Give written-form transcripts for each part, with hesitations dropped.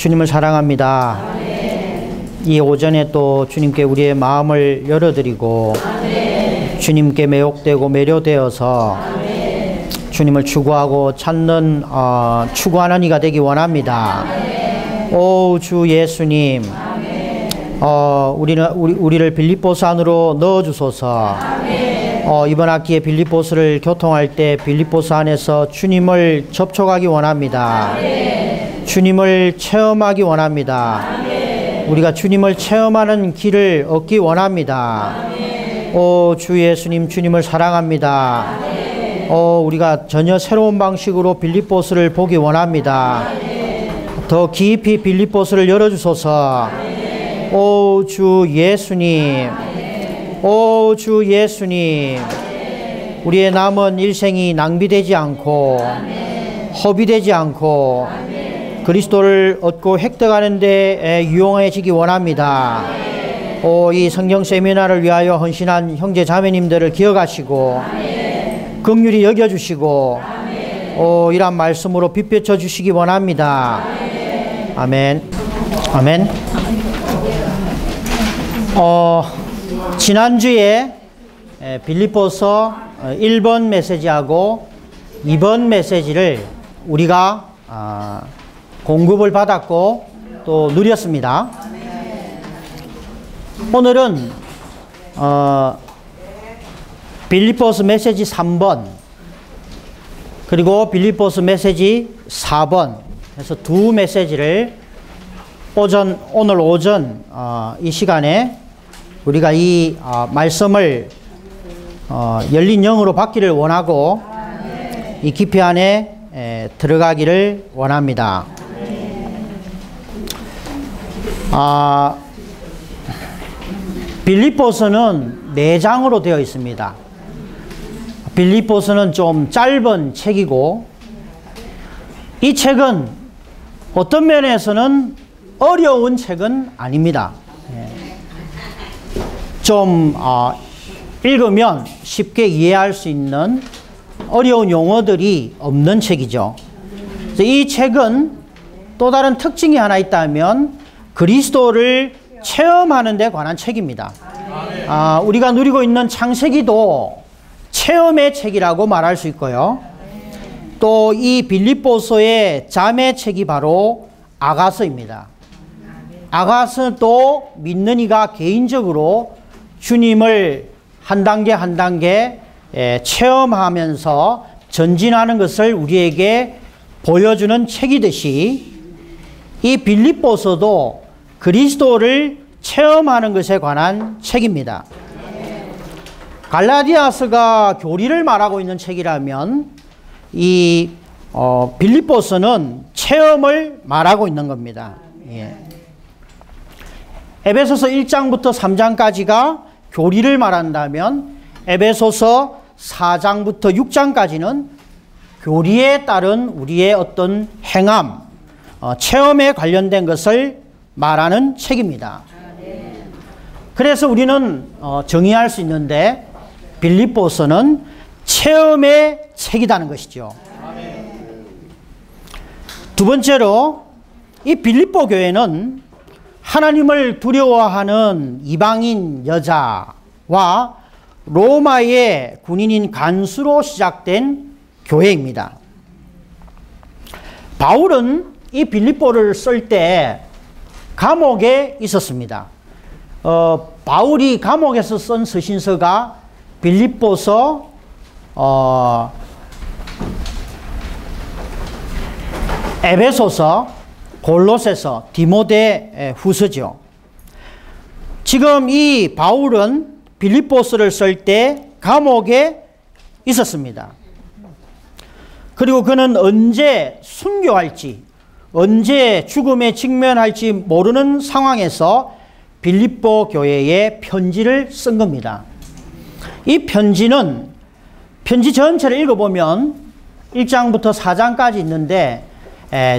주님을 사랑합니다. 아멘. 이 오전에 또 주님께 우리의 마음을 열어드리고 아멘. 주님께 매혹되고 매료되어서 아멘. 주님을 추구하고 찾는 추구하는 이가 되기 원합니다. 아멘. 오 주 예수님, 우리를 빌립보서 안으로 넣어주소서. 아멘. 이번 학기에 빌립보서를 교통할 때 빌립보서 안에서 주님을 접촉하기 원합니다. 아멘. 주님을 체험하기 원합니다. 아멘. 우리가 주님을 체험하는 길을 얻기 원합니다. 아멘. 오 주 예수님, 주님을 사랑합니다. 아멘. 우리가 전혀 새로운 방식으로 빌립보서를 보기 원합니다. 아멘. 더 깊이 빌립보서를 열어주소서. 아멘. 오 주 예수님, 아멘. 오 주 예수님, 아멘. 우리의 남은 일생이 낭비되지 않고 아멘. 허비되지 않고 아멘. 그리스도를 얻고 획득하는 데 유용해지기 원합니다. 이 성경 세미나를 위하여 헌신한 형제 자매님들을 기억하시고 긍휼히 여겨주시고 이러한 말씀으로 빛비춰 주시기 원합니다. 아멘. 아멘. 지난주에 빌립보서 1번 메시지하고 2번 메시지를 우리가 공급을 받았고 또 누렸습니다. 오늘은 빌립보서 메시지 3번 그리고 빌립보서 메시지 4번 해서 두 메시지를 오늘 오전 이 시간에 우리가 이 말씀을 열린 영으로 받기를 원하고 이 깊이 안에 들어가기를 원합니다. 빌립보서는 4장으로 되어 있습니다. 빌립보서는 좀 짧은 책이고 이 책은 어떤 면에서는 어려운 책은 아닙니다. 좀 읽으면 쉽게 이해할 수 있는 어려운 용어들이 없는 책이죠. 이 책은 또 다른 특징이 하나 있다면 그리스도를 체험하는 데 관한 책입니다. 우리가 누리고 있는 창세기도 체험의 책이라고 말할 수 있고요. 또 이 빌립보서의 자매책이 바로 아가서입니다. 아가서도 믿는 이가 개인적으로 주님을 한 단계 한 단계 체험하면서 전진하는 것을 우리에게 보여주는 책이듯이 이 빌립보서도 그리스도를 체험하는 것에 관한 책입니다. 갈라디아서가 교리를 말하고 있는 책이라면 이 빌립보서는 체험을 말하고 있는 겁니다. 에베소서 1장부터 3장까지가 교리를 말한다면 에베소서 4장부터 6장까지는 교리에 따른 우리의 어떤 행함, 체험에 관련된 것을 말하는 책입니다. 그래서 우리는 정의할 수 있는데 빌립보서는 체험의 책이라는 것이죠. 두 번째로 이 빌립보 교회는 하나님을 두려워하는 이방인 여자와 로마의 군인인 간수로 시작된 교회입니다. 바울은 이 빌립보를 쓸 때 감옥에 있었습니다. 바울이 감옥에서 쓴 서신서가 빌립보서, 에베소서, 골로새서, 디모데 후서죠. 지금 이 바울은 빌립보서를 쓸 때 감옥에 있었습니다. 그리고 그는 언제 순교할지, 언제 죽음에 직면할지 모르는 상황에서 빌립보 교회에 편지를 쓴 겁니다. 이 편지는 편지 전체를 읽어보면 1장부터 4장까지 있는데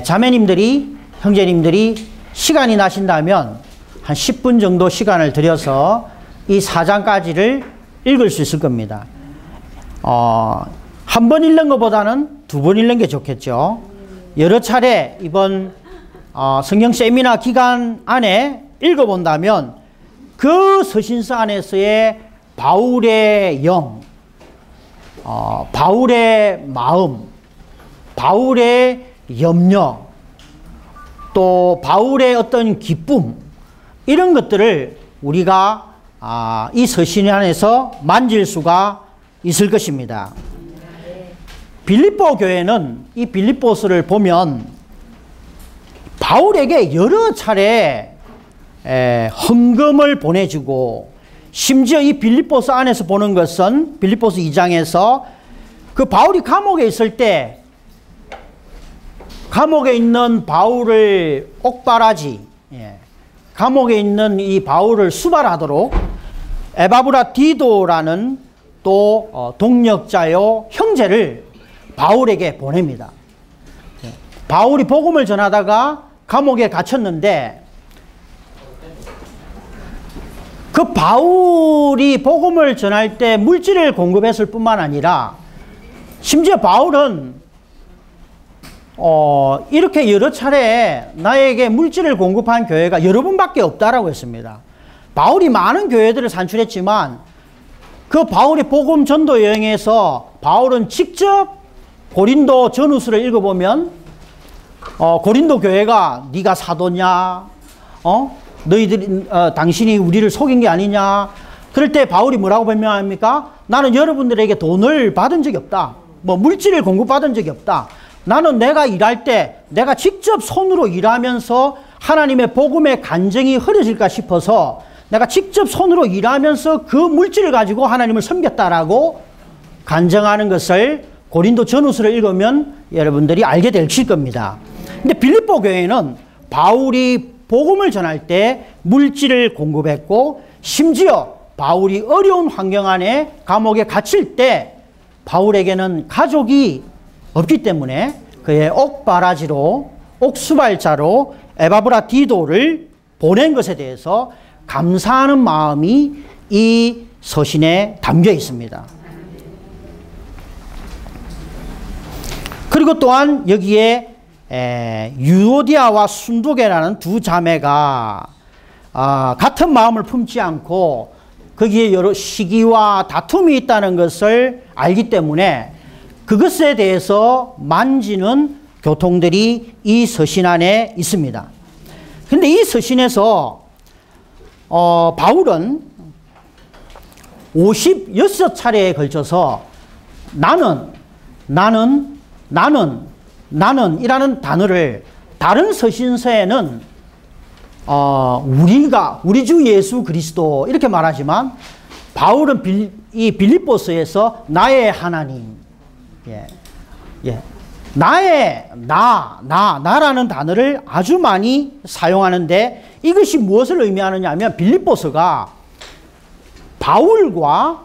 자매님들이, 형제님들이 시간이 나신다면 한 10분 정도 시간을 들여서 이 4장까지를 읽을 수 있을 겁니다. 한 번 읽는 것보다는 두 번 읽는 게 좋겠죠. 여러 차례 이번 성경 세미나 기간 안에 읽어본다면 그 서신서 안에서의 바울의 영, 바울의 마음, 바울의 염려, 또 바울의 어떤 기쁨, 이런 것들을 우리가 이 서신 안에서 만질 수가 있을 것입니다. 빌립보 교회는 이 빌립보서를 보면 바울에게 여러 차례 헌금을 보내주고, 심지어 이 빌립보서 안에서 보는 것은 빌립보서 2장에서 그 바울이 감옥에 있을 때 감옥에 있는 바울을 옥바라지, 감옥에 있는 이 바울을 수발하도록 에바브라디도라는 또 동력자요 형제를 바울에게 보냅니다. 바울이 복음을 전하다가 감옥에 갇혔는데, 그 바울이 복음을 전할 때 물질을 공급했을 뿐만 아니라 심지어 바울은 이렇게 여러 차례 나에게 물질을 공급한 교회가 여러 번밖에 없다라고 했습니다. 바울이 많은 교회들을 산출했지만 그 바울의 복음 전도 여행에서 바울은 직접 고린도 전후서를 읽어보면 고린도 교회가 네가 사도냐, 너희들이 당신이 우리를 속인 게 아니냐. 그럴 때 바울이 뭐라고 변명합니까? 나는 여러분들에게 돈을 받은 적이 없다. 뭐 물질을 공급받은 적이 없다. 나는 내가 일할 때 내가 직접 손으로 일하면서 하나님의 복음의 간증이 흐려질까 싶어서 내가 직접 손으로 일하면서 그 물질을 가지고 하나님을 섬겼다라고 간증하는 것을 고린도 전후서를 읽으면 여러분들이 알게 되실 겁니다. 근데 빌립보 교회는 바울이 복음을 전할 때 물질을 공급했고, 심지어 바울이 어려운 환경 안에 감옥에 갇힐 때 바울에게는 가족이 없기 때문에 그의 옥바라지로, 옥수발자로 에바브라디도를 보낸 것에 대해서 감사하는 마음이 이 서신에 담겨 있습니다. 그리고 또한 여기에 유오디아와 순도계라는 두 자매가 같은 마음을 품지 않고 거기에 여러 시기와 다툼이 있다는 것을 알기 때문에 그것에 대해서 만지는 교통들이 이 서신 안에 있습니다. 그런데 이 서신에서 바울은 56차례에 걸쳐서 나는 이라는 단어를, 다른 서신서에는 우리 주 예수 그리스도 이렇게 말하지만 바울은 이 빌립보서에서 나의 하나님, 나라는 단어를 아주 많이 사용하는데, 이것이 무엇을 의미하느냐 하면 빌립보서가 바울과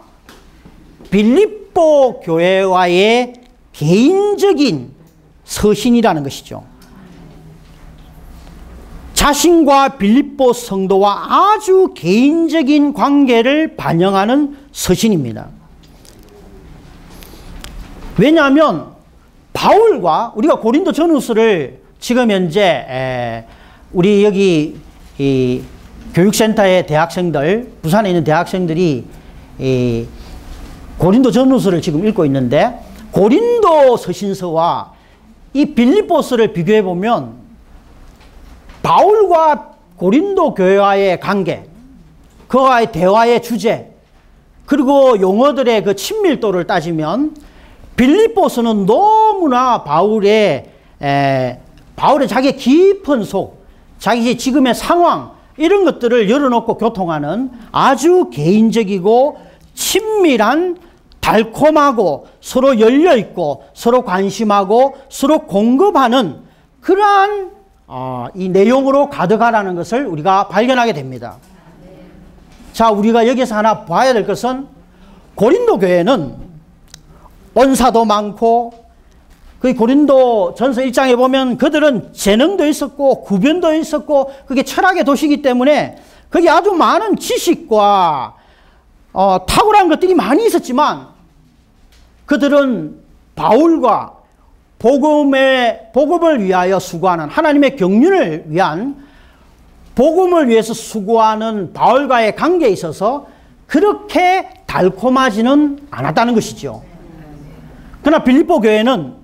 빌립보 교회와의 개인적인 서신이라는 것이죠. 자신과 빌립보 성도와 아주 개인적인 관계를 반영하는 서신입니다. 왜냐하면 바울과, 우리가 고린도 전후서를 지금 현재 우리 여기 이 교육센터의 대학생들, 부산에 있는 대학생들이 이 고린도 전후서를 지금 읽고 있는데, 고린도 서신서와 이 빌립보서를 비교해 보면 바울과 고린도 교회와의 관계, 그와의 대화의 주제, 그리고 용어들의 그 친밀도를 따지면 빌립보서는 너무나 바울의 자기의 깊은 속, 자기의 지금의 상황, 이런 것들을 열어놓고 교통하는 아주 개인적이고 친밀한, 달콤하고 서로 열려있고 서로 관심하고 서로 공급하는 그러한 이 내용으로 가득하다는 것을 우리가 발견하게 됩니다. 자, 우리가 여기서 하나 봐야 될 것은 고린도 교회는 언사도 많고, 그 고린도 전서 1장에 보면 그들은 재능도 있었고 구변도 있었고, 그게 철학의 도시이기 때문에 거기 아주 많은 지식과 탁월한 것들이 많이 있었지만, 그들은 바울과 복음을 위하여 수고하는, 하나님의 경륜을 위한 복음을 위해서 수고하는 바울과의 관계에 있어서 그렇게 달콤하지는 않았다는 것이죠. 그러나 빌립보 교회는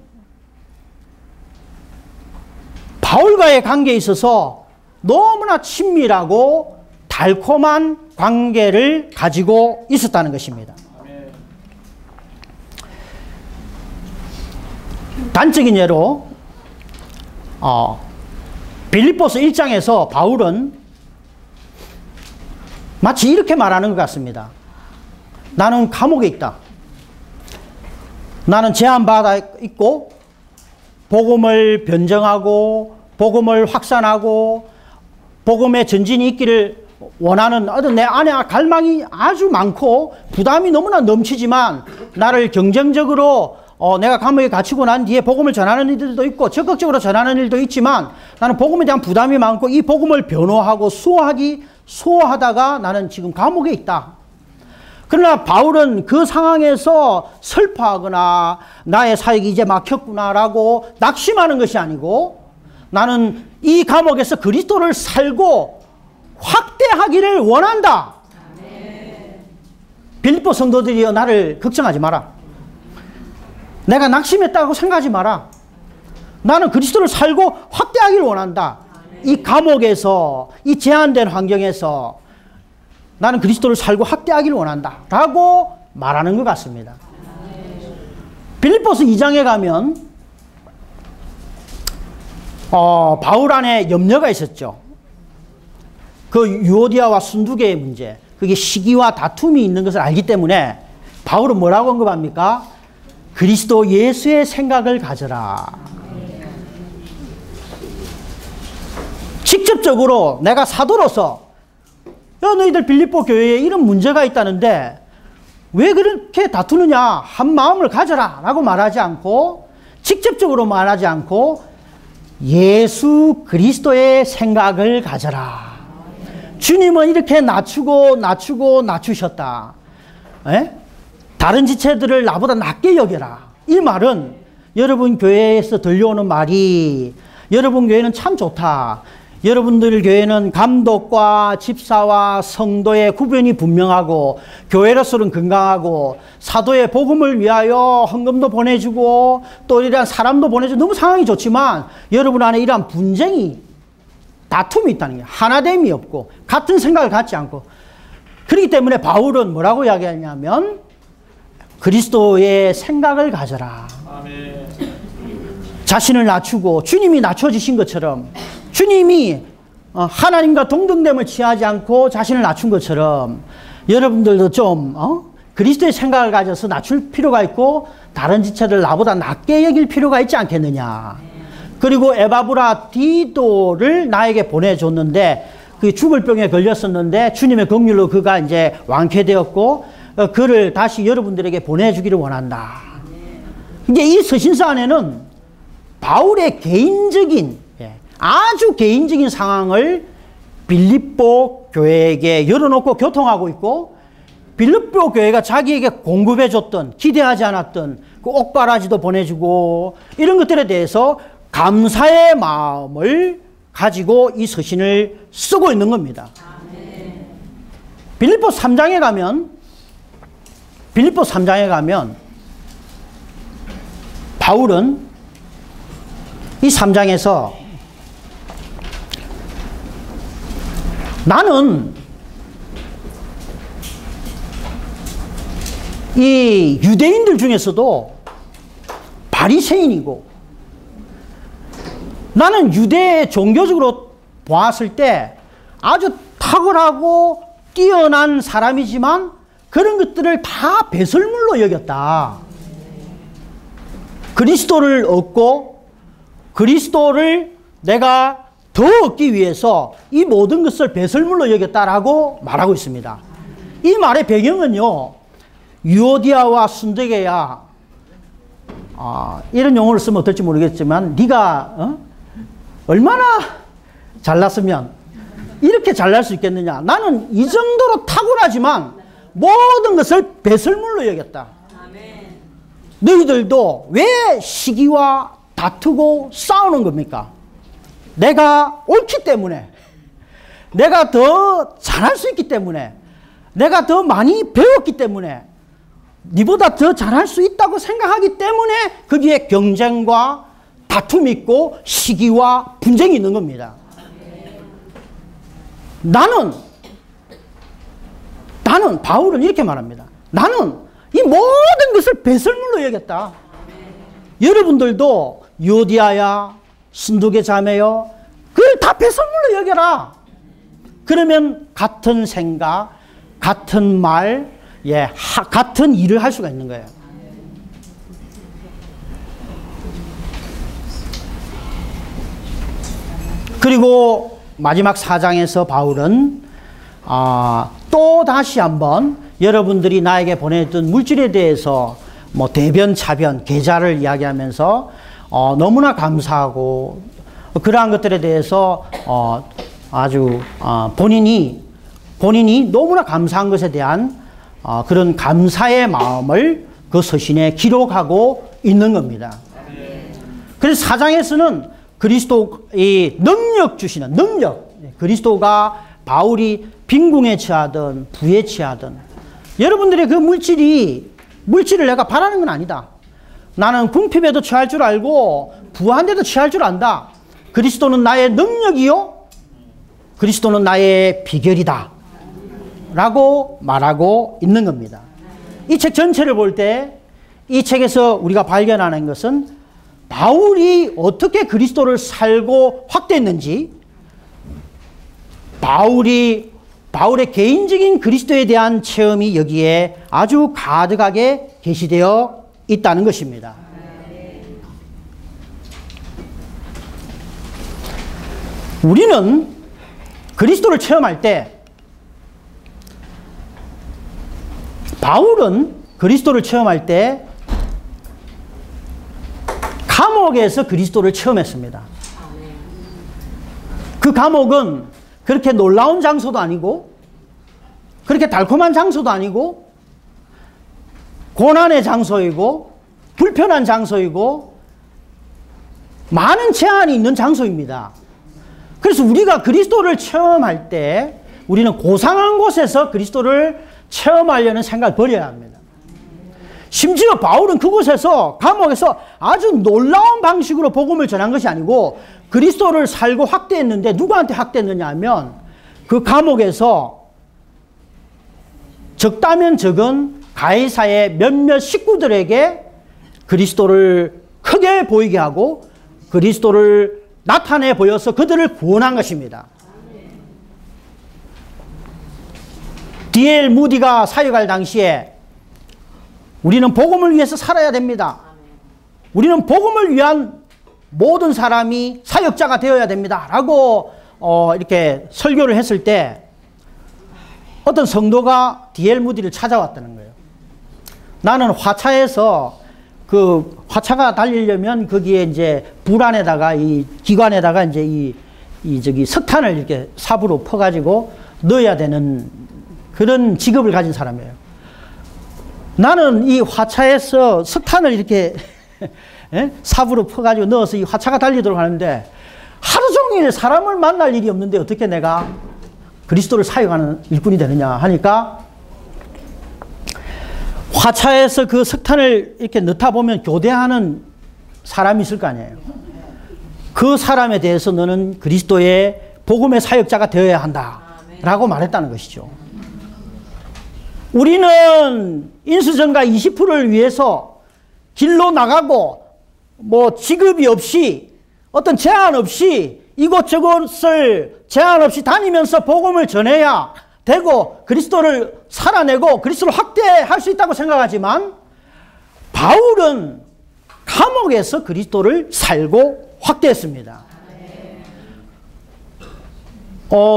바울과의 관계에 있어서 너무나 친밀하고 달콤한 관계를 가지고 있었다는 것입니다. 단적인 예로 빌립보서 1장에서 바울은 마치 이렇게 말하는 것 같습니다. 나는 감옥에 있다. 나는 제한받아 있고 복음을 변정하고 복음을 확산하고 복음의 전진이 있기를 원하는 어떤 내 안에 갈망이 아주 많고 부담이 너무나 넘치지만 나를 경쟁적으로 내가 감옥에 갇히고 난 뒤에 복음을 전하는 일들도 있고 적극적으로 전하는 일도 있지만 나는 복음에 대한 부담이 많고 이 복음을 변호하고 수호하다가 나는 지금 감옥에 있다. 그러나 바울은 그 상황에서 슬퍼하거나 나의 사역이 이제 막혔구나라고 낙심하는 것이 아니고 나는 이 감옥에서 그리스도를 살고 확대하기를 원한다. 빌립보 성도들이여 나를 걱정하지 마라. 내가 낙심했다고 생각하지 마라. 나는 그리스도를 살고 확대하기를 원한다. 이 감옥에서 이 제한된 환경에서 나는 그리스도를 살고 확대하기를 원한다 라고 말하는 것 같습니다. 빌립보서 2장에 가면 바울 안에 염려가 있었죠. 그 유오디아와 순두개의 문제, 그게 시기와 다툼이 있는 것을 알기 때문에 바울은 뭐라고 언급합니까? 그리스도 예수의 생각을 가져라. 직접적으로 내가 사도로서 야, 너희들 빌립보 교회에 이런 문제가 있다는데 왜 그렇게 다투느냐? 한 마음을 가져라 라고 말하지 않고 직접적으로 말하지 않고 예수 그리스도의 생각을 가져라. 주님은 이렇게 낮추셨다. 에? 다른 지체들을 나보다 낮게 여겨라. 이 말은 여러분 교회에서 들려오는 말이 여러분 교회는 참 좋다. 여러분들 교회는 감독과 집사와 성도의 구분이 분명하고 교회로서는 건강하고 사도의 복음을 위하여 헌금도 보내주고 또 이러한 사람도 보내주고 너무 상황이 좋지만 여러분 안에 이러한 분쟁이 다툼이 있다는 게 하나됨이 없고 같은 생각을 갖지 않고 그렇기 때문에 바울은 뭐라고 이야기하냐면 그리스도의 생각을 가져라. 아멘. 자신을 낮추고 주님이 낮춰지신 것처럼 주님이 하나님과 동등됨을 취하지 않고 자신을 낮춘 것처럼 여러분들도 좀 그리스도의 생각을 가져서 낮출 필요가 있고 다른 지체들 나보다 낮게 여길 필요가 있지 않겠느냐. 그리고 에바브라 디도를 나에게 보내줬는데 그 죽을 병에 걸렸었는데 주님의 긍휼로 그가 이제 완쾌되었고 그를 다시 여러분들에게 보내주기를 원한다. 이제 이 서신서 안에는 바울의 개인적인 아주 개인적인 상황을 빌립보 교회에게 열어놓고 교통하고 있고 빌립보 교회가 자기에게 공급해줬던 기대하지 않았던 그 옥바라지도 보내주고 이런 것들에 대해서 감사의 마음을 가지고 이 서신을 쓰고 있는 겁니다. 빌립보 3장에 가면 바울은 이 3장에서 나는 이 유대인들 중에서도 바리새인이고 나는 유대 종교적으로 보았을 때 아주 탁월하고 뛰어난 사람이지만 그런 것들을 다 배설물로 여겼다. 그리스도를 얻고 그리스도를 내가 더 얻기 위해서 이 모든 것을 배설물로 여겼다라고 말하고 있습니다. 이 말의 배경은요, 유오디아와 순두개야, 이런 용어를 쓰면 어떨지 모르겠지만 네가 얼마나 잘났으면 이렇게 잘날 수 있겠느냐. 나는 이 정도로 탁월하지만 모든 것을 배설물로 여겼다. 너희들도 왜 시기와 다투고 싸우는 겁니까? 내가 옳기 때문에, 내가 더 잘할 수 있기 때문에, 내가 더 많이 배웠기 때문에, 니보다 더 잘할 수 있다고 생각하기 때문에 거기에 경쟁과 다툼이 있고 시기와 분쟁이 있는 겁니다. 나는 바울은 이렇게 말합니다. 나는 이 모든 것을 배설물로 여겼다. 여러분들도 유오디아야, 순두개 자매요, 그걸 다 배설물로 여겨라. 그러면 같은 생각, 같은 말, 같은 일을 할 수가 있는 거예요. 그리고 마지막 4장에서 바울은 또 다시 한번 여러분들이 나에게 보내줬던 물질에 대해서 뭐 대변, 차변, 계좌를 이야기하면서 너무나 감사하고 그러한 것들에 대해서 아주 본인이 너무나 감사한 것에 대한 그런 감사의 마음을 그 서신에 기록하고 있는 겁니다. 그래서 4장에서는 그리스도의 능력 주시는 능력, 그리스도가 바울이 빈궁에 처하든 부에 처하든 여러분들의 그 물질을 내가 바라는 건 아니다. 나는 궁핍에도 처할 줄 알고 부한데도 처할 줄 안다. 그리스도는 나의 능력이요, 그리스도는 나의 비결이다 라고 말하고 있는 겁니다. 이 책 전체를 볼 때 이 책에서 우리가 발견하는 것은 바울이 어떻게 그리스도를 살고 확대했는지, 바울의 개인적인 그리스도에 대한 체험이 여기에 아주 가득하게 게시되어 있다는 것입니다. 우리는 그리스도를 체험할 때, 바울은 그리스도를 체험할 때 감옥에서 그리스도를 체험했습니다. 그 감옥은 그렇게 놀라운 장소도 아니고 그렇게 달콤한 장소도 아니고 고난의 장소이고 불편한 장소이고 많은 제한이 있는 장소입니다. 그래서 우리가 그리스도를 체험할 때 우리는 고상한 곳에서 그리스도를 체험하려는 생각을 버려야 합니다. 심지어 바울은 그곳에서, 감옥에서 아주 놀라운 방식으로 복음을 전한 것이 아니고 그리스도를 살고 확대했는데, 누구한테 확대했느냐 하면 그 감옥에서 적다면 적은 가이사의 몇몇 식구들에게 그리스도를 크게 보이게 하고 그리스도를 나타내 보여서 그들을 구원한 것입니다. D.L. 무디가 사역할 당시에 우리는 복음을 위해서 살아야 됩니다. 우리는 복음을 위한 모든 사람이 사역자가 되어야 됩니다. 라고 이렇게 설교를 했을 때 어떤 성도가 D.L. 무디를 찾아왔다는 거예요. 나는 화차에서 그 화차가 달리려면 거기에 이제 불 안에다가 이 기관에다가 이제 저기 석탄을 이렇게 삽으로 퍼가지고 넣어야 되는 그런 직업을 가진 사람이에요. 나는 이 화차에서 석탄을 이렇게 삽으로 퍼가지고 넣어서 이 화차가 달리도록 하는데 하루 종일 사람을 만날 일이 없는데 어떻게 내가 그리스도를 사역하는 일꾼이 되느냐 하니까, 화차에서 그 석탄을 이렇게 넣다 보면 교대하는 사람이 있을 거 아니에요. 그 사람에 대해서 너는 그리스도의 복음의 사역자가 되어야 한다 라고 말했다는 것이죠. 우리는 인수전가 20%를 위해서 길로 나가고 뭐 직업이 없이 어떤 제한 없이 이곳저곳을 제한 없이 다니면서 복음을 전해야 되고 그리스도를 살아내고 그리스도를 확대할 수 있다고 생각하지만, 바울은 감옥에서 그리스도를 살고 확대했습니다.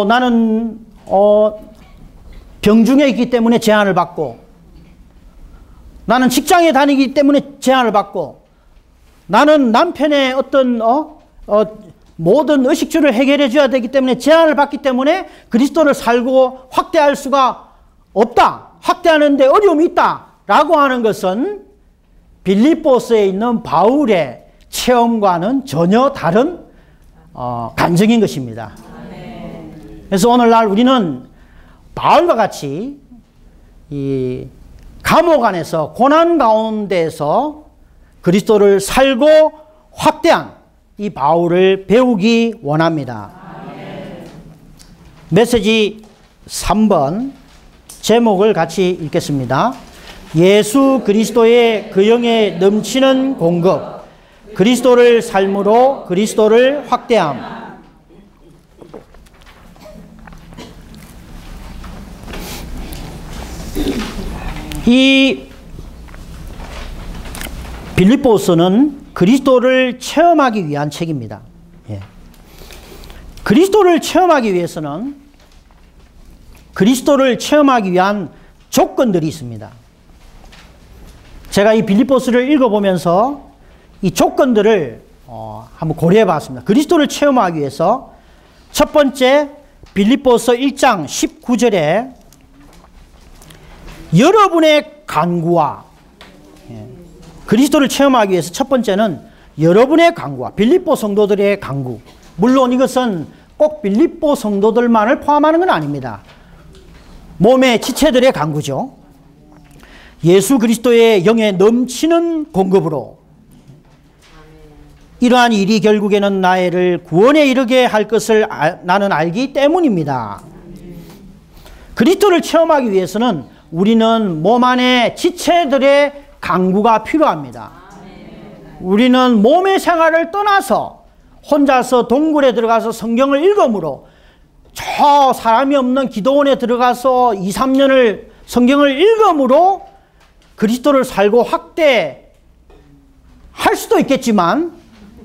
나는 병중에 있기 때문에 제한을 받고, 나는 직장에 다니기 때문에 제한을 받고, 나는 남편의 어떤 모든 의식주를 해결해 줘야 되기 때문에 제한을 받기 때문에 그리스도를 살고 확대할 수가 없다, 확대하는데 어려움이 있다 라고 하는 것은 빌립보스에 있는 바울의 체험과는 전혀 다른 간증인 것입니다. 그래서 오늘날 우리는 바울과 같이 이 감옥 안에서 고난 가운데서 그리스도를 살고 확대한 이 바울을 배우기 원합니다. 메시지 3번 제목을 같이 읽겠습니다. 예수 그리스도의 그 영에 넘치는 공급, 그리스도를 삶으로 그리스도를 확대함. 이 빌립보서는 그리스도를 체험하기 위한 책입니다. 예. 그리스도를 체험하기 위해서는 그리스도를 체험하기 위한 조건들이 있습니다. 제가 이 빌립보서를 읽어보면서 이 조건들을 한번 고려해 봤습니다. 그리스도를 체험하기 위해서 첫 번째 빌립보서 1장 19절에 여러분의 간구와, 그리스도를 체험하기 위해서 첫 번째는 여러분의 간구와 빌립보 성도들의 간구. 물론 이것은 꼭 빌립보 성도들만을 포함하는 건 아닙니다. 몸의 지체들의 간구죠. 예수 그리스도의 영에 넘치는 공급으로 이러한 일이 결국에는 나를 구원에 이르게 할 것을 나는 알기 때문입니다. 그리스도를 체험하기 위해서는 우리는 몸 안에 지체들의 간구가 필요합니다. 우리는 몸의 생활을 떠나서 혼자서 동굴에 들어가서 성경을 읽음으로, 저 사람이 없는 기도원에 들어가서 2, 3년을 성경을 읽음으로 그리스도를 살고 확대할 수도 있겠지만,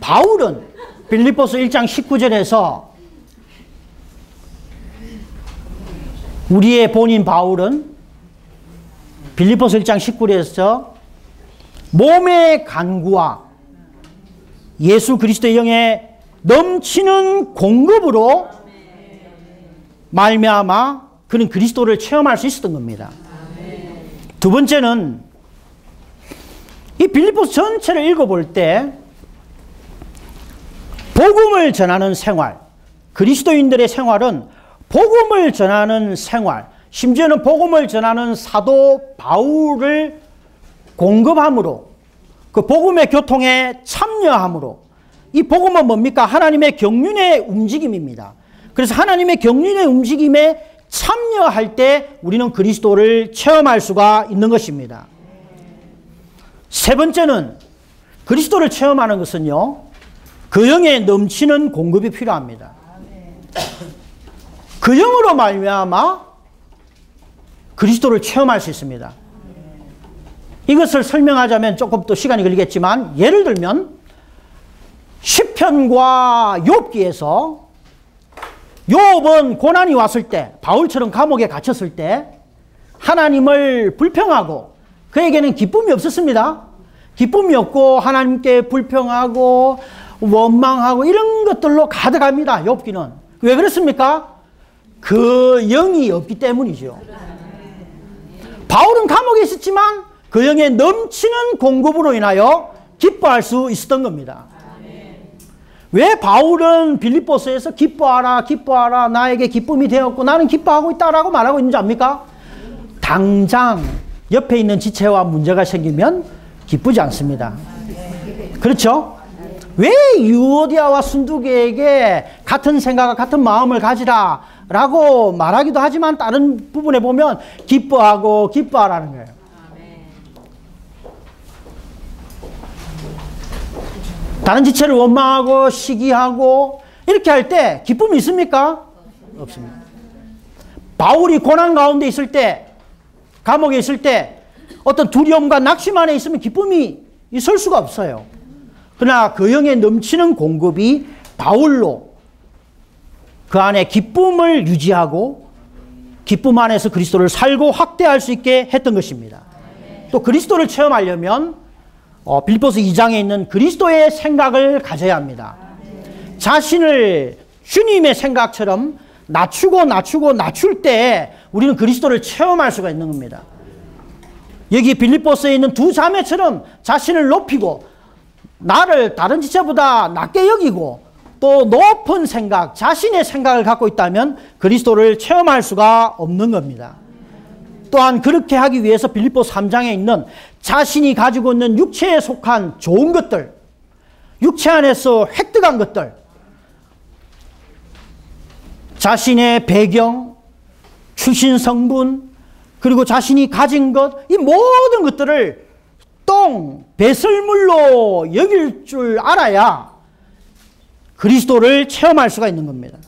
바울은 빌립보서 1장 19절에서 우리의 본인 바울은 빌립보서 1장 19절에서 몸의 간구와 예수 그리스도의 영에 넘치는 공급으로 말미암아 그는 그리스도를 체험할 수 있었던 겁니다. 두 번째는 이 빌립보서 전체를 읽어볼 때 복음을 전하는 생활, 그리스도인들의 생활은 복음을 전하는 생활, 심지어는 복음을 전하는 사도 바울을 공급함으로, 그 복음의 교통에 참여함으로, 이 복음은 뭡니까? 하나님의 경륜의 움직임입니다. 그래서 하나님의 경륜의 움직임에 참여할 때 우리는 그리스도를 체험할 수가 있는 것입니다. 세 번째는 그리스도를 체험하는 것은요, 그 영에 넘치는 공급이 필요합니다. 그 영으로 말미암아 그리스도를 체험할 수 있습니다. 이것을 설명하자면 조금 또 시간이 걸리겠지만, 예를 들면 시편과 욥기에서 욥은 고난이 왔을 때, 바울처럼 감옥에 갇혔을 때 하나님을 불평하고, 그에게는 기쁨이 없었습니다. 기쁨이 없고 하나님께 불평하고 원망하고 이런 것들로 가득합니다. 욥기는. 왜 그렇습니까? 그 영이 없기 때문이죠. 바울은 감옥에 있었지만 그 영에 넘치는 공급으로 인하여 기뻐할 수 있었던 겁니다. 왜 바울은 빌립보서에서 기뻐하라, 기뻐하라, 나에게 기쁨이 되었고 나는 기뻐하고 있다라고 말하고 있는지 압니까? 당장 옆에 있는 지체와 문제가 생기면 기쁘지 않습니다. 그렇죠? 왜 유오디아와 순두계에게 같은 생각과 같은 마음을 가지라 라고 말하기도 하지만 다른 부분에 보면 기뻐하고 기뻐하라는 거예요. 다른 지체를 원망하고 시기하고 이렇게 할 때 기쁨이 있습니까? 없습니다. 바울이 고난 가운데 있을 때, 감옥에 있을 때 어떤 두려움과 낙심 안에 있으면 기쁨이 있을 수가 없어요. 그러나 그 영에 넘치는 공급이 바울로 그 안에 기쁨을 유지하고 기쁨 안에서 그리스도를 살고 확대할 수 있게 했던 것입니다. 또 그리스도를 체험하려면 빌립보서 2장에 있는 그리스도의 생각을 가져야 합니다. 자신을 주님의 생각처럼 낮출 때 우리는 그리스도를 체험할 수가 있는 겁니다. 여기 빌립보서에 있는 두 자매처럼 자신을 높이고 나를 다른 지체보다 낮게 여기고 또 높은 생각, 자신의 생각을 갖고 있다면 그리스도를 체험할 수가 없는 겁니다. 또한 그렇게 하기 위해서 빌립보 3장에 있는 자신이 가지고 있는 육체에 속한 좋은 것들, 육체 안에서 획득한 것들, 자신의 배경, 출신 성분, 그리고 자신이 가진 것, 이 모든 것들을 배설물로 여길 줄 알아야 그리스도를 체험할 수가 있는 겁니다.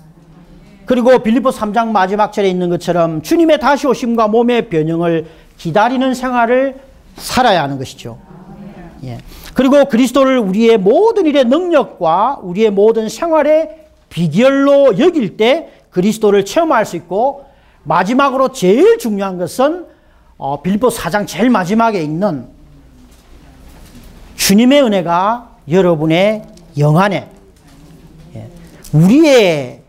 그리고 빌립보 3장 마지막 절에 있는 것처럼 주님의 다시 오심과 몸의 변형을 기다리는 생활을 살아야 하는 것이죠. 예. 그리고 그리스도를 우리의 모든 일의 능력과 우리의 모든 생활의 비결로 여길 때 그리스도를 체험할 수 있고, 마지막으로 제일 중요한 것은 빌립보 4장 제일 마지막에 있는 주님의 은혜가 여러분의 영 안에, 우리의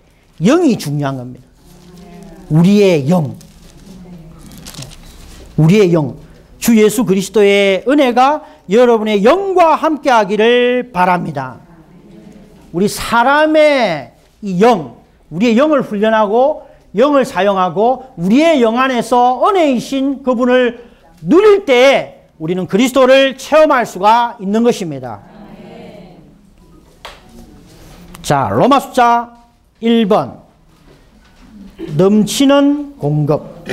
영이 중요한 겁니다. 우리의 영. 우리의 영. 주 예수 그리스도의 은혜가 여러분의 영과 함께 하기를 바랍니다. 우리 사람의 이 영, 우리의 영을 훈련하고 영을 사용하고 우리의 영 안에서 은혜이신 그분을 누릴 때에 우리는 그리스도를 체험할 수가 있는 것입니다. 자, 로마 숫자 1번. 넘치는 공급.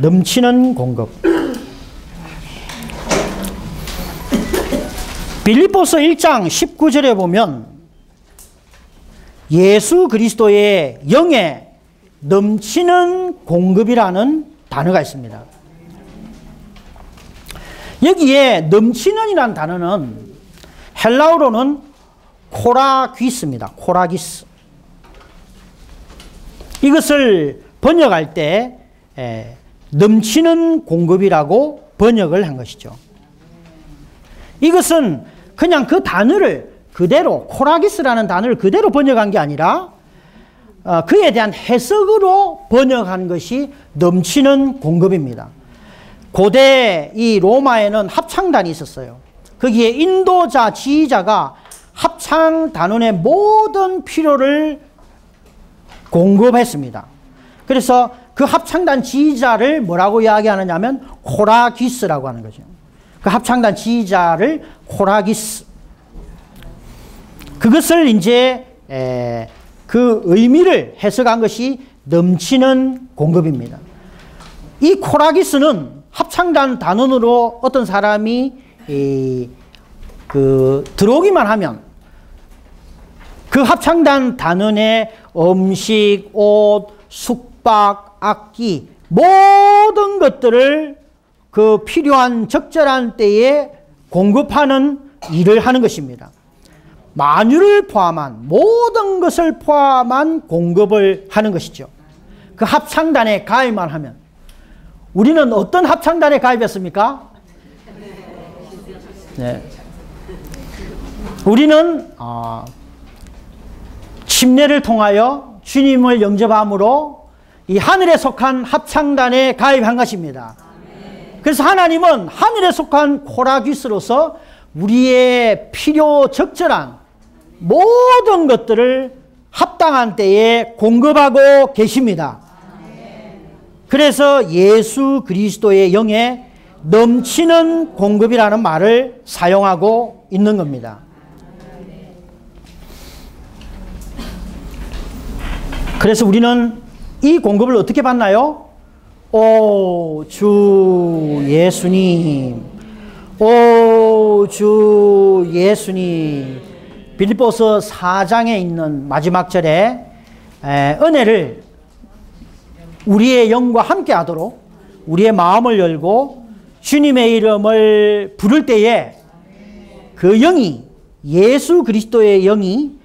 넘치는 공급. 빌립보서 1장 19절에 보면 예수 그리스도의 영에 넘치는 공급이라는 단어가 있습니다. 여기에 넘치는이라는 단어는 헬라어로는 코라귀스입니다. 코라기스. 이것을 번역할 때 넘치는 공급이라고 번역을 한 것이죠. 이것은 그냥 그 단어를 그대로, 코라기스라는 단어를 그대로 번역한 게 아니라 그에 대한 해석으로 번역한 것이 넘치는 공급입니다. 고대 이 로마에는 합창단이 있었어요. 거기에 인도자, 지휘자가 합창단원의 모든 필요를 공급했습니다. 그래서 그 합창단 지휘자를 뭐라고 이야기하느냐면 코라기스라고 하는 거죠. 그 합창단 지휘자를 코라기스. 그것을 이제 그 의미를 해석한 것이 넘치는 공급입니다. 이 코라기스는 합창단 단원으로 어떤 사람이 들어오기만 하면 그 합창단 단원의 음식, 옷, 숙박, 악기 모든 것들을 그 필요한 적절한 때에 공급하는 일을 하는 것입니다. 만유를 포함한 모든 것을 포함한 공급을 하는 것이죠. 그 합창단에 가입만 하면. 우리는 어떤 합창단에 가입했습니까? 네. 우리는 침례를 통하여 주님을 영접함으로 이 하늘에 속한 합창단에 가입한 것입니다. 그래서 하나님은 하늘에 속한 코라기스로서 우리의 필요 적절한 모든 것들을 합당한 때에 공급하고 계십니다. 그래서 예수 그리스도의 영에 넘치는 공급이라는 말을 사용하고 있는 겁니다. 그래서 우리는 이 공급을 어떻게 받나요? 오, 주 예수님. 오, 주 예수님. 빌립보서 4장에 있는 마지막 절에 은혜를 우리의 영과 함께 하도록 우리의 마음을 열고 주님의 이름을 부를 때에 그 영이, 예수 그리스도의 영이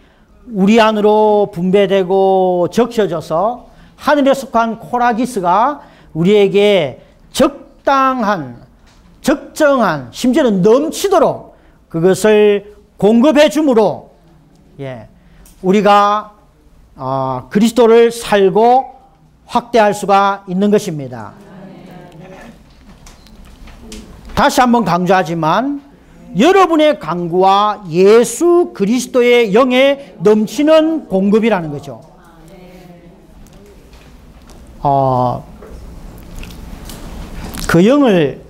우리 안으로 분배되고 적셔져서 하늘에 속한 코라기스가 우리에게 적당한, 적정한, 심지어는 넘치도록 그것을 공급해 주므로 우리가 그리스도를 살고 확대할 수가 있는 것입니다. 다시 한번 강조하지만 여러분의 간구와 예수 그리스도의 영의 넘치는 공급이라는 거죠. 그 영을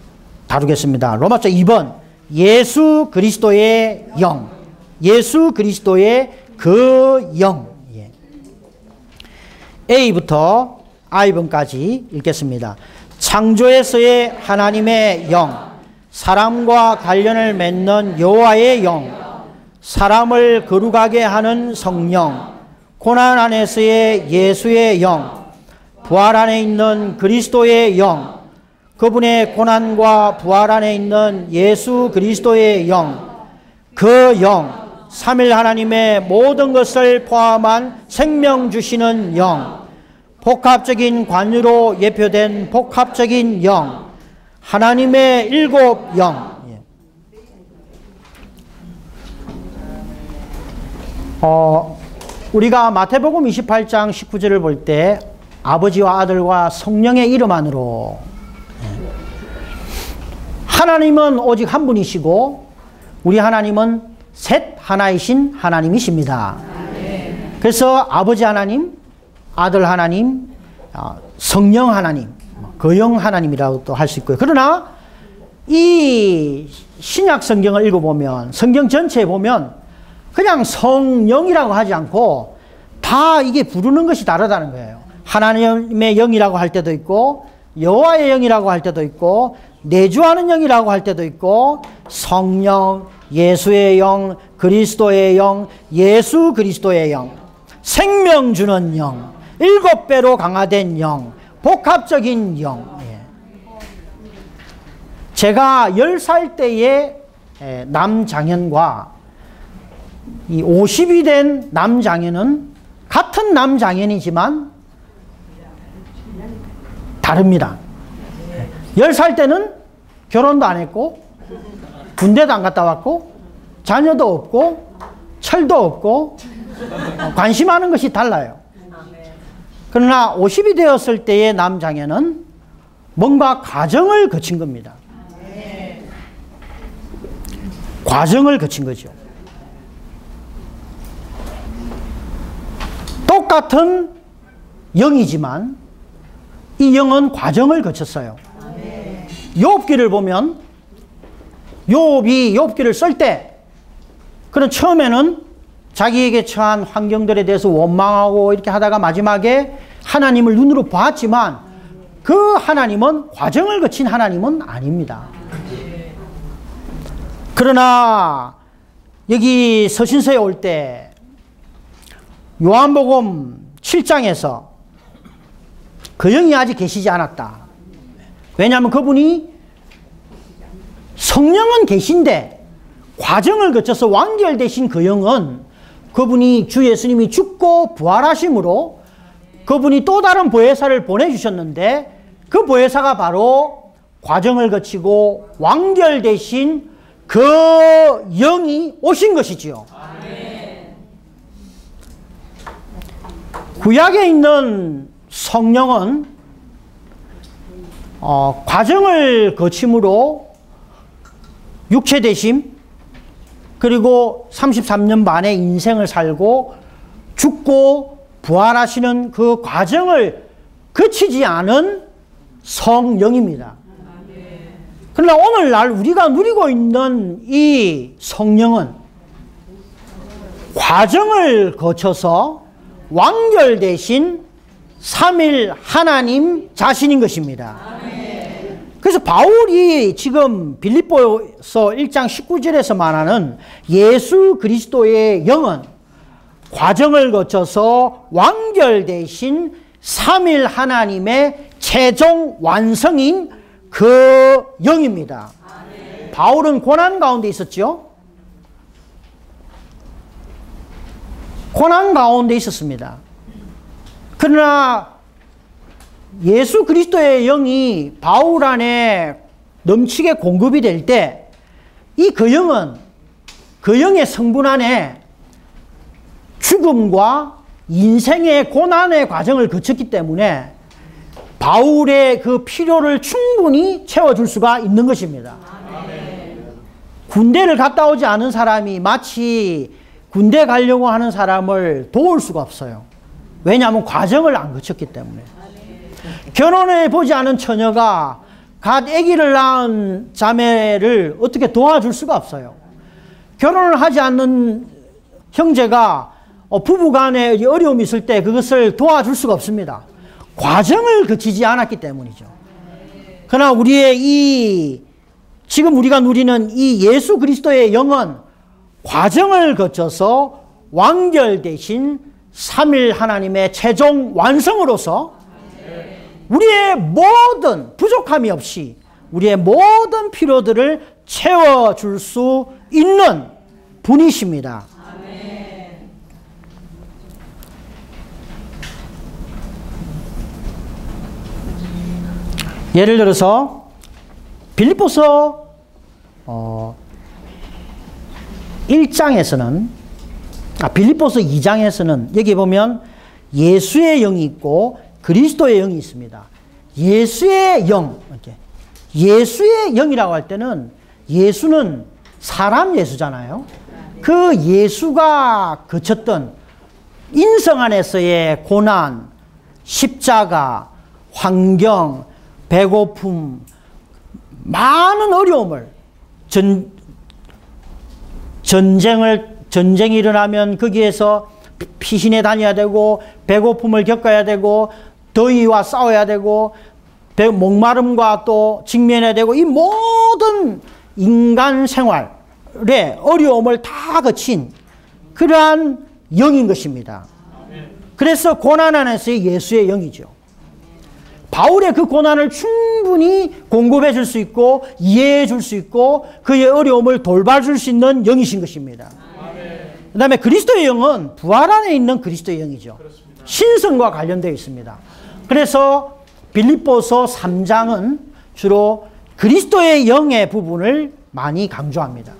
다루겠습니다. 로마서 2번 예수 그리스도의 영, 예수 그리스도의 그 영. A부터 I번까지 읽겠습니다. 창조에서의 하나님의 영, 사람과 관련을 맺는 여호와의 영, 사람을 거룩하게 하는 성령, 고난 안에서의 예수의 영, 부활 안에 있는 그리스도의 영, 그분의 고난과 부활 안에 있는 예수 그리스도의 영, 그 영, 삼일 하나님의 모든 것을 포함한 생명 주시는 영, 복합적인 관유로 예표된 복합적인 영, 하나님의 일곱 영. 우리가 마태복음 28장 19절을 볼 때 아버지와 아들과 성령의 이름 안으로, 하나님은 오직 한 분이시고 우리 하나님은 셋 하나이신 하나님이십니다. 그래서 아버지 하나님, 아들 하나님, 성령 하나님, 거영 하나님이라고도 할 수 있고요. 그러나 이 신약 성경을 읽어보면, 성경 전체에 보면 그냥 성령이라고 하지 않고 다 이게 부르는 것이 다르다는 거예요. 하나님의 영이라고 할 때도 있고, 여호와의 영이라고 할 때도 있고, 내주하는 영이라고 할 때도 있고, 성령, 예수의 영, 그리스도의 영, 예수 그리스도의 영, 생명 주는 영, 7배로 강화된 영, 복합적인 영. 제가 10살 때의 남장현과 이 50이 된 남장현은 같은 남장현이지만 다릅니다. 10살 때는 결혼도 안 했고, 군대도 안 갔다 왔고, 자녀도 없고, 철도 없고, 관심하는 것이 달라요. 그러나 50이 되었을 때의 남장현은 뭔가 과정을 거친 겁니다. 과정을 거친 거죠. 똑같은 영이지만 이 영은 과정을 거쳤어요. 욥기를 보면 욥이 욥기를 쓸 때, 그런 처음에는 자기에게 처한 환경들에 대해서 원망하고 이렇게 하다가 마지막에 하나님을 눈으로 봤지만 그 하나님은 과정을 거친 하나님은 아닙니다. 그러나 여기 서신서에 올 때 요한복음 7장에서 그 영이 아직 계시지 않았다. 왜냐하면 그분이 성령은 계신데 과정을 거쳐서 완결되신 그 영은, 그분이 주 예수님이 죽고 부활하심으로 그분이 또 다른 보혜사를 보내주셨는데, 그 보혜사가 바로 과정을 거치고 완결되신 그 영이 오신 것이지요. 구약에 있는 성령은 과정을 거침으로 육체되심, 그리고 33년 만에 인생을 살고 죽고 부활하시는 그 과정을 거치지 않은 성령입니다. 그러나 오늘날 우리가 누리고 있는 이 성령은 과정을 거쳐서 완결되신 삼일 하나님 자신인 것입니다. 그래서 바울이 지금 빌립보서 1장 19절에서 말하는 예수 그리스도의 영은 과정을 거쳐서 완결되신 삼일 하나님의 최종 완성인 그 영입니다. 바울은 고난 가운데 있었죠. 고난 가운데 있었습니다. 그러나 예수 그리스도의 영이 바울 안에 넘치게 공급이 될 때, 이 그 영은 그 영의 성분 안에 죽음과 인생의 고난의 과정을 거쳤기 때문에 바울의 그 필요를 충분히 채워줄 수가 있는 것입니다. 군대를 갔다 오지 않은 사람이 마치 군대 가려고 하는 사람을 도울 수가 없어요. 왜냐하면 과정을 안 거쳤기 때문에. 결혼해 보지 않은 처녀가 갓 아기를 낳은 자매를 어떻게 도와줄 수가 없어요. 결혼을 하지 않는 형제가 부부간에 어려움이 있을 때 그것을 도와줄 수가 없습니다. 과정을 거치지 않았기 때문이죠. 그러나 우리의 지금 우리가 누리는 이 예수 그리스도의 영은 과정을 거쳐서 완결되신 삼일 하나님의 최종 완성으로서 우리의 모든 부족함이 없이 우리의 모든 필요들을 채워줄 수 있는 분이십니다. 예를 들어서 빌립보서 1장에서는 빌립보서 2장에서는 여기 보면 예수의 영이 있고 그리스도의 영이 있습니다. 예수의 영, 예수의 영이라고 할 때는 예수는 사람 예수잖아요. 그 예수가 거쳤던 인성 안에서의 고난, 십자가, 환경, 배고픔, 많은 어려움을 전쟁이 일어나면 거기에서 피신해 다녀야 되고 배고픔을 겪어야 되고 더위와 싸워야 되고 목마름과 또 직면해야 되고 이 모든 인간 생활의 어려움을 다 거친 그러한 영인 것입니다. 그래서 고난 안에서의 예수의 영이죠. 바울의 그 고난을 충분히 공급해 줄 수 있고 이해해 줄 수 있고 그의 어려움을 돌봐줄 수 있는 영이신 것입니다. 그 다음에 그리스도의 영은 부활 안에 있는 그리스도의 영이죠. 그렇습니다. 신성과 관련되어 있습니다. 그래서 빌립보서 3장은 주로 그리스도의 영의 부분을 많이 강조합니다.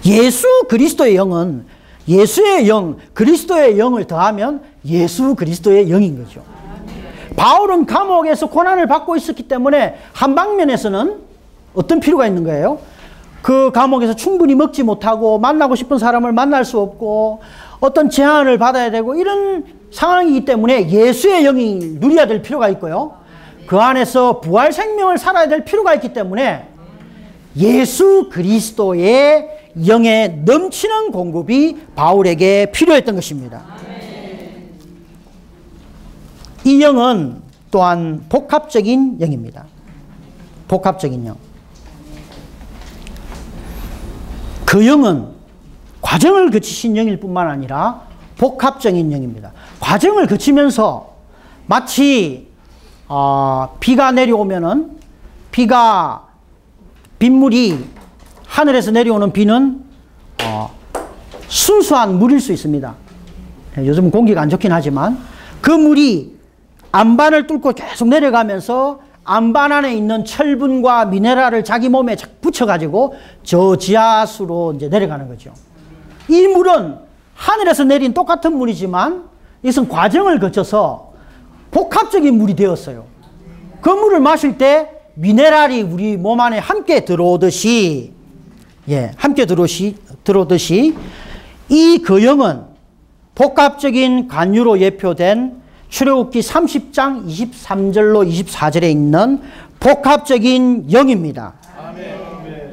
예수 그리스도의 영은 예수의 영, 그리스도의 영을 더하면 예수 그리스도의 영인 거죠. 바울은 감옥에서 고난을 받고 있었기 때문에 한 방면에서는 어떤 필요가 있는 거예요? 그 감옥에서 충분히 먹지 못하고 만나고 싶은 사람을 만날 수 없고 어떤 제한을 받아야 되고 이런 상황이기 때문에 예수의 영이 누려야 될 필요가 있고요. 그 안에서 부활 생명을 살아야 될 필요가 있기 때문에 예수 그리스도의 영의 넘치는 공급이 바울에게 필요했던 것입니다. 이 영은 또한 복합적인 영입니다. 복합적인 영. 그 영은 과정을 거치신 영일 뿐만 아니라 복합적인 영입니다. 과정을 거치면서 마치 비가 내려오면은 빗물이 하늘에서 내려오는 비는 순수한 물일 수 있습니다. 요즘은 공기가 안 좋긴 하지만 그 물이 안반을 뚫고 계속 내려가면서 안반 안에 있는 철분과 미네랄을 자기 몸에 붙여가지고 저 지하수로 이제 내려가는 거죠. 이 물은 하늘에서 내린 똑같은 물이지만 이것은 과정을 거쳐서 복합적인 물이 되었어요. 그 물을 마실 때 미네랄이 우리 몸 안에 함께 들어오듯이 함께 들어오듯이 이 거영은 복합적인 관유로 예표된 출애굽기 30장 23절로 24절에 있는 복합적인 영입니다. 아멘.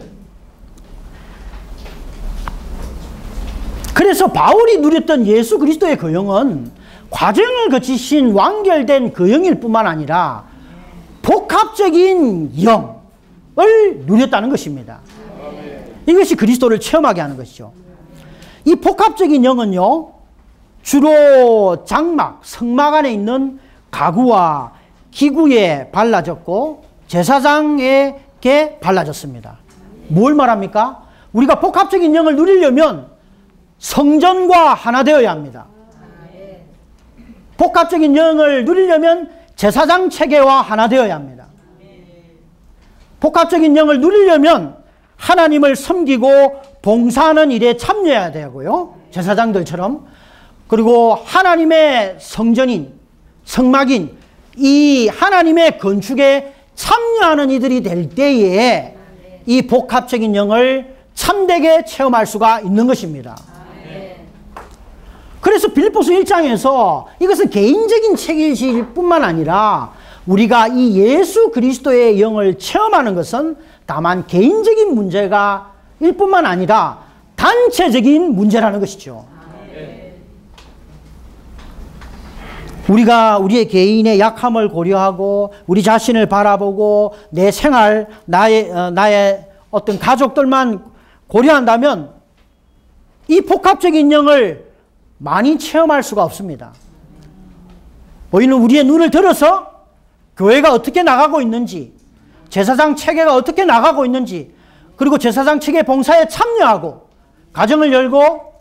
그래서 바울이 누렸던 예수 그리스도의 그 영은 과정을 거치신 완결된 그 영일 뿐만 아니라 복합적인 영을 누렸다는 것입니다. 이것이 그리스도를 체험하게 하는 것이죠. 이 복합적인 영은요, 주로 장막, 성막 안에 있는 가구와 기구에 발라졌고 제사장에게 발라졌습니다. 뭘 말합니까? 우리가 복합적인 영을 누리려면 성전과 하나 되어야 합니다. 복합적인 영을 누리려면 제사장 체계와 하나 되어야 합니다. 복합적인 영을 누리려면 하나님을 섬기고 봉사하는 일에 참여해야 되고요. 제사장들처럼. 그리고 하나님의 성전인, 성막인 이 하나님의 건축에 참여하는 이들이 될 때에 이 복합적인 영을 참되게 체험할 수가 있는 것입니다. 그래서 빌립보서 1장에서 이것은 개인적인 책일 뿐만 아니라 우리가 이 예수 그리스도의 영을 체험하는 것은 다만 개인적인 문제가 일 뿐만 아니라 단체적인 문제라는 것이죠. 우리가 우리의 개인의 약함을 고려하고 우리 자신을 바라보고 내 생활, 나의 어떤 가족들만 고려한다면 이 복합적인 영을 많이 체험할 수가 없습니다. 우리는 우리의 눈을 들어서 교회가 어떻게 나가고 있는지, 제사장 체계가 어떻게 나가고 있는지, 그리고 제사장 체계 봉사에 참여하고 가정을 열고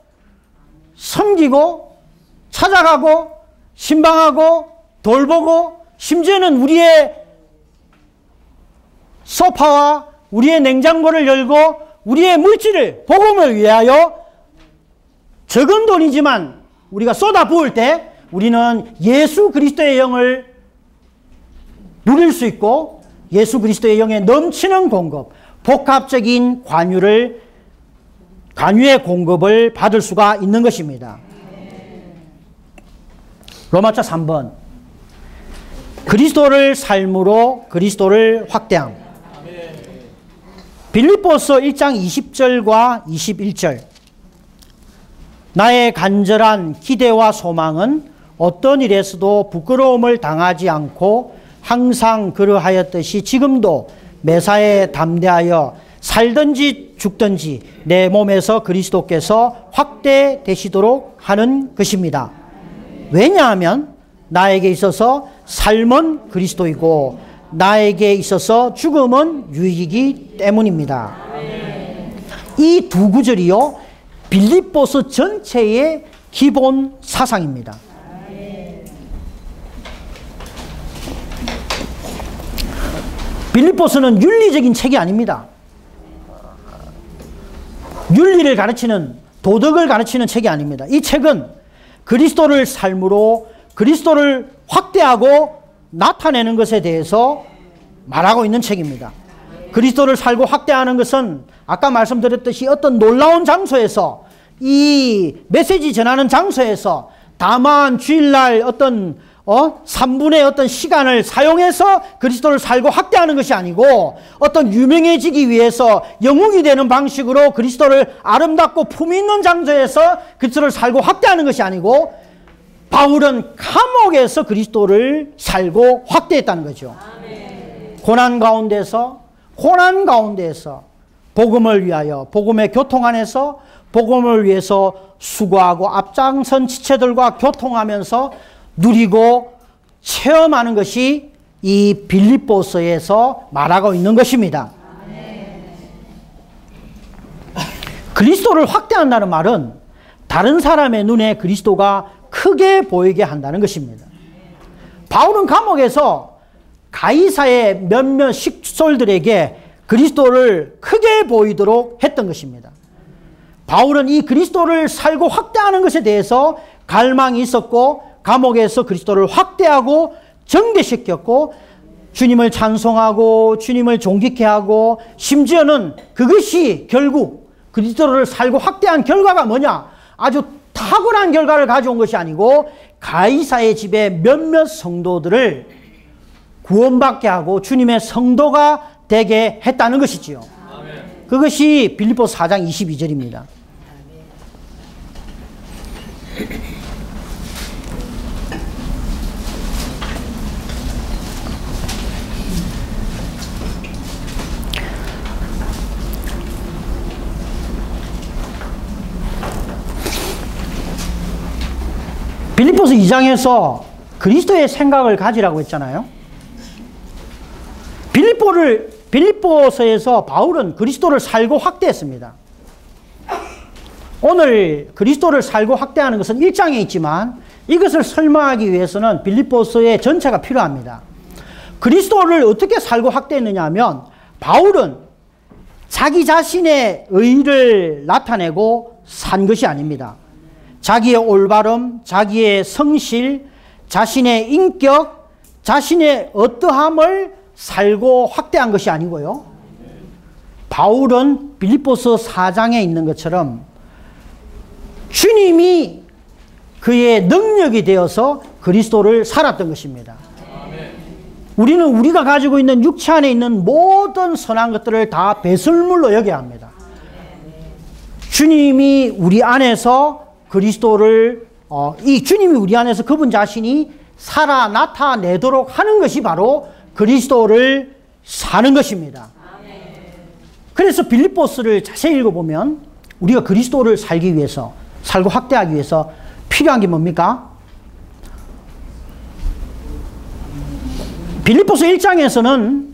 섬기고 찾아가고 신방하고 돌보고 심지어는 우리의 소파와 우리의 냉장고를 열고 우리의 물질을 복음을 위하여 적은 돈이지만 우리가 쏟아부을 때 우리는 예수 그리스도의 영을 누릴 수 있고 예수 그리스도의 영에 넘치는 공급, 복합적인 관유의 공급을 받을 수가 있는 것입니다. 로마서 3번 그리스도를 삶으로 그리스도를 확대함. 빌립보서 1장 20절과 21절 나의 간절한 기대와 소망은 어떤 일에서도 부끄러움을 당하지 않고 항상 그러하였듯이 지금도 매사에 담대하여 살든지 죽든지 내 몸에서 그리스도께서 확대되시도록 하는 것입니다. 왜냐하면 나에게 있어서 삶은 그리스도이고 나에게 있어서 죽음은 유익이기 때문입니다. 이 두 구절이요 빌립보서 전체의 기본 사상입니다. 빌립보서는 윤리적인 책이 아닙니다. 윤리를 가르치는, 도덕을 가르치는 책이 아닙니다. 이 책은 그리스도를 삶으로 그리스도를 확대하고 나타내는 것에 대해서 말하고 있는 책입니다. 그리스도를 살고 확대하는 것은 아까 말씀드렸듯이 어떤 놀라운 장소에서 이 메시지 전하는 장소에서 다만 주일날 어떤 3분의 어떤 시간을 사용해서 그리스도를 살고 확대하는 것이 아니고 어떤 유명해지기 위해서 영웅이 되는 방식으로 그리스도를 아름답고 품위 있는 장소에서 그리스도를 살고 확대하는 것이 아니고 바울은 감옥에서 그리스도를 살고 확대했다는 거죠. 고난 가운데서 복음을 위하여 복음의 교통 안에서 복음을 위해서 수고하고 앞장선 지체들과 교통하면서 누리고 체험하는 것이 이 빌립보서에서 말하고 있는 것입니다. 그리스도를 확대한다는 말은 다른 사람의 눈에 그리스도가 크게 보이게 한다는 것입니다. 바울은 감옥에서 가이사의 몇몇 식솔들에게 그리스도를 크게 보이도록 했던 것입니다. 바울은 이 그리스도를 살고 확대하는 것에 대해서 갈망이 있었고 감옥에서 그리스도를 확대하고 정대시켰고 주님을 찬송하고 주님을 존귀케 하고 심지어는 그것이 결국 그리스도를 살고 확대한 결과가 뭐냐? 아주 탁월한 결과를 가져온 것이 아니고 가이사의 집에 몇몇 성도들을 구원받게 하고 주님의 성도가 되게 했다는 것이지요. 그것이 빌립보서 4장 22절입니다. 빌립보서 2장에서 그리스도의 생각을 가지라고 했잖아요. 빌립보서에서 바울은 그리스도를 살고 확대했습니다. 오늘 그리스도를 살고 확대하는 것은 1장에 있지만 이것을 설명하기 위해서는 빌립보서의 전체가 필요합니다. 그리스도를 어떻게 살고 확대했느냐 하면 바울은 자기 자신의 의를 나타내고 산 것이 아닙니다. 자기의 올바름, 자기의 성실, 자신의 인격, 자신의 어떠함을 살고 확대한 것이 아니고요. 바울은 빌립보서 4장에 있는 것처럼 주님이 그의 능력이 되어서 그리스도를 살았던 것입니다. 우리는 우리가 가지고 있는 육체 안에 있는 모든 선한 것들을 다 배설물로 여겨야 합니다. 주님이 우리 안에서 그리스도를 이 주님이 우리 안에서 그분 자신이 살아 나타내도록 하는 것이 바로 그리스도를 사는 것입니다. 그래서 빌립보스를 자세히 읽어보면 우리가 그리스도를 살기 위해서, 살고 확대하기 위해서 필요한 게 뭡니까? 빌립보서 1장에서는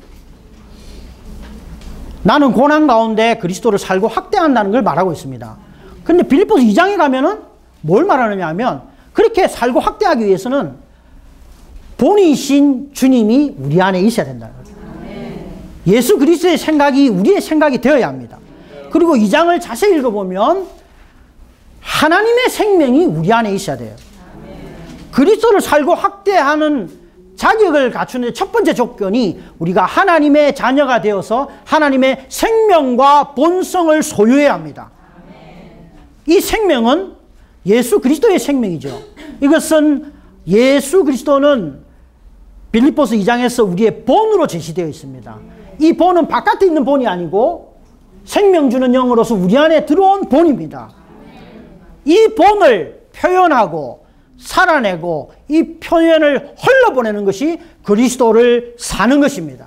나는 고난 가운데 그리스도를 살고 확대한다는 걸 말하고 있습니다. 근데 빌립보서 2장에 가면은 뭘 말하느냐 하면 그렇게 살고 확대하기 위해서는 본이신 주님이 우리 안에 있어야 된다는 거죠. 예수 그리스도의 생각이 우리의 생각이 되어야 합니다. 그리고 2장을 자세히 읽어보면 하나님의 생명이 우리 안에 있어야 돼요. 그리스도를 살고 확대하는 자격을 갖추는 첫 번째 조건이 우리가 하나님의 자녀가 되어서 하나님의 생명과 본성을 소유해야 합니다. 이 생명은 예수 그리스도의 생명이죠. 이것은 예수 그리스도는 빌립보서 2장에서 우리의 본으로 제시되어 있습니다. 이 본은 바깥에 있는 본이 아니고 생명 주는 영으로서 우리 안에 들어온 본입니다. 이 본을 표현하고 살아내고 이 표현을 흘러보내는 것이 그리스도를 사는 것입니다.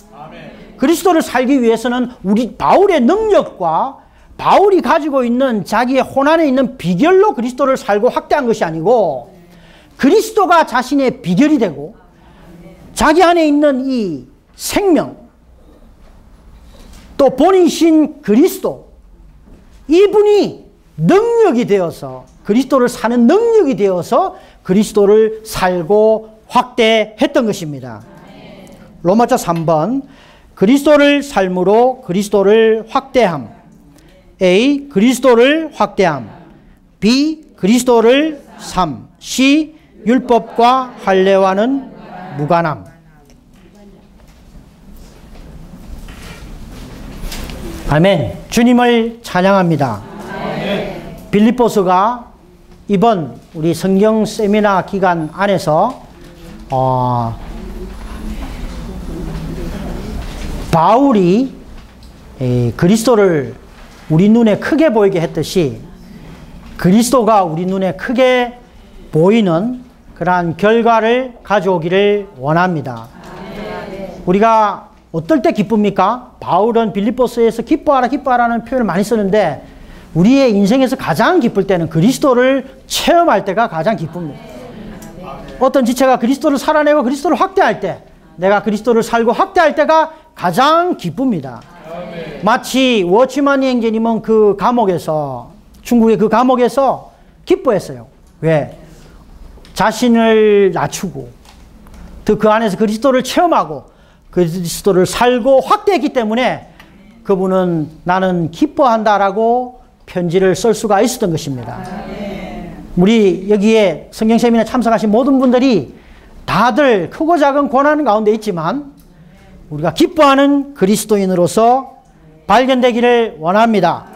그리스도를 살기 위해서는 우리 바울의 능력과 바울이 가지고 있는 자기의 혼안에 있는 비결로 그리스도를 살고 확대한 것이 아니고 그리스도가 자신의 비결이 되고 자기 안에 있는 이 생명 또 본이신 그리스도 이분이 능력이 되어서 그리스도를 사는 능력이 되어서 그리스도를 살고 확대했던 것입니다. 로마서 3번 그리스도를 삶으로 그리스도를 확대함. A. 그리스도를 확대함. B. 그리스도를 삶. C. 율법과 할례와는 무관함. 아멘. 주님을 찬양합니다. 빌립보서가 이번 우리 성경 세미나 기간 안에서 바울이 그리스도를 우리 눈에 크게 보이게 했듯이 그리스도가 우리 눈에 크게 보이는 그러한 결과를 가져오기를 원합니다. 우리가 어떨 때 기쁩니까? 바울은 빌립보서에서 기뻐하라 기뻐하라는 표현을 많이 쓰는데 우리의 인생에서 가장 기쁠 때는 그리스도를 체험할 때가 가장 기쁩니다. 어떤 지체가 그리스도를 살아내고 그리스도를 확대할 때 내가 그리스도를 살고 확대할 때가 가장 기쁩니다. 마치 워치마니 형제님은 그 감옥에서 중국의 그 감옥에서 기뻐했어요. 왜? 자신을 낮추고 또 그 안에서 그리스도를 체험하고 그리스도를 살고 확대했기 때문에 그분은 나는 기뻐한다라고 편지를 쓸 수가 있었던 것입니다. 우리 여기에 성경 세미나에 참석하신 모든 분들이 다들 크고 작은 고난 가운데 있지만 우리가 기뻐하는 그리스도인으로서 발견되기를 원합니다.